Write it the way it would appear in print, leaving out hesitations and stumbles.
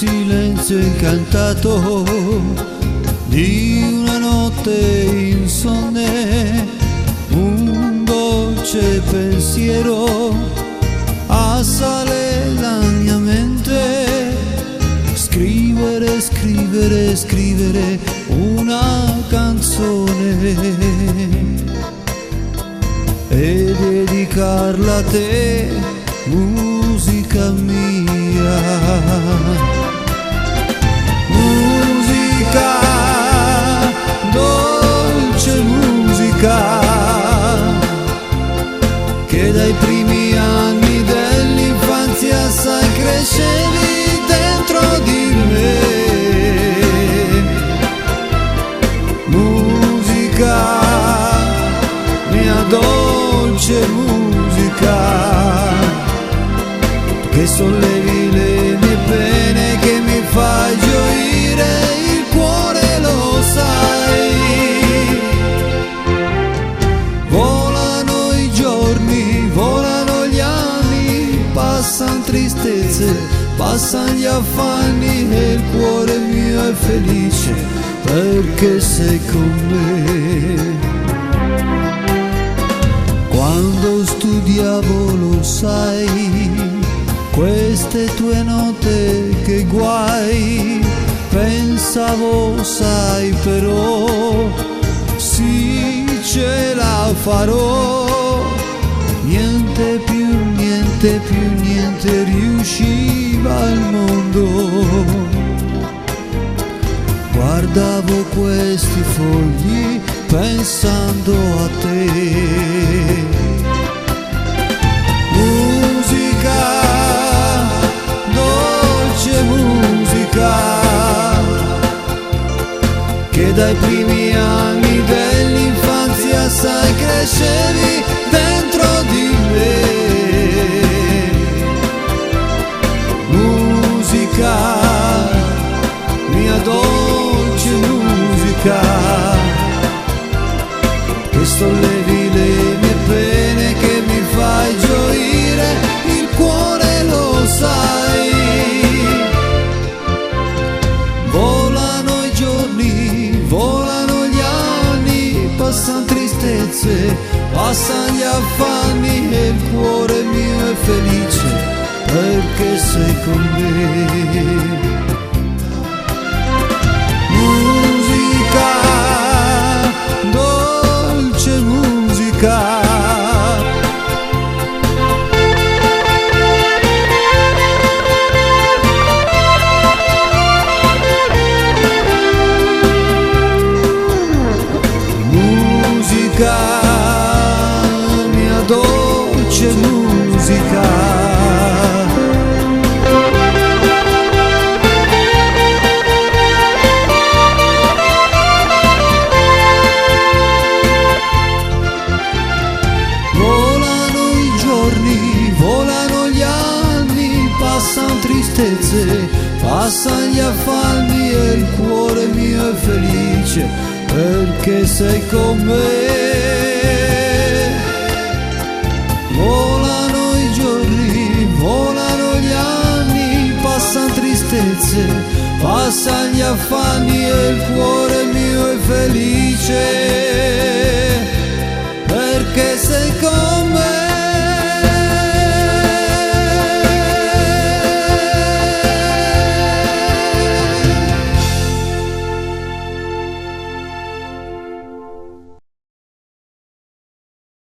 silenzio incantato di una notte insonne, un dolce pensiero assale la mia mente. Scrivere, scrivere, scrivere una canzone e dedicarla a te, musica mia. Musica, dolce musica, che dai primi anni dell'infanzia sai crescevi dentro di me. Musica, mia dolce musica, che sollevi le mie pene, che mi fai gioire il cuore, lo sai. Volano i giorni, volano gli anni, passano tristezze, passano gli affanni e il cuore mio è felice perché sei con me. Quando studiavo, lo sai, queste tue note che guai, pensavo, sai, però sì, ce la farò. Niente più, niente più, niente riusciva al mondo. Guardavo questi fogli pensando a te. Musica, dolce musica, che dai primi anni dell'infanzia sai crescevi dentro di me. Musica, mia dolce musica, che sollevi le mie pene, che mi fai gioire il cuore, lo sai. Volano i giorni, volano gli anni, passano tristezze, passano gli affanni e il cuore mio è felice perché sei con me. Musica, dolce musica, musica, mia dolce musica. Volano gli anni, passano tristezze, passano gli affanni e il cuore mio è felice perché sei con me. Volano i giorni, volano gli anni, passano tristezze, passano gli affanni e il cuore mio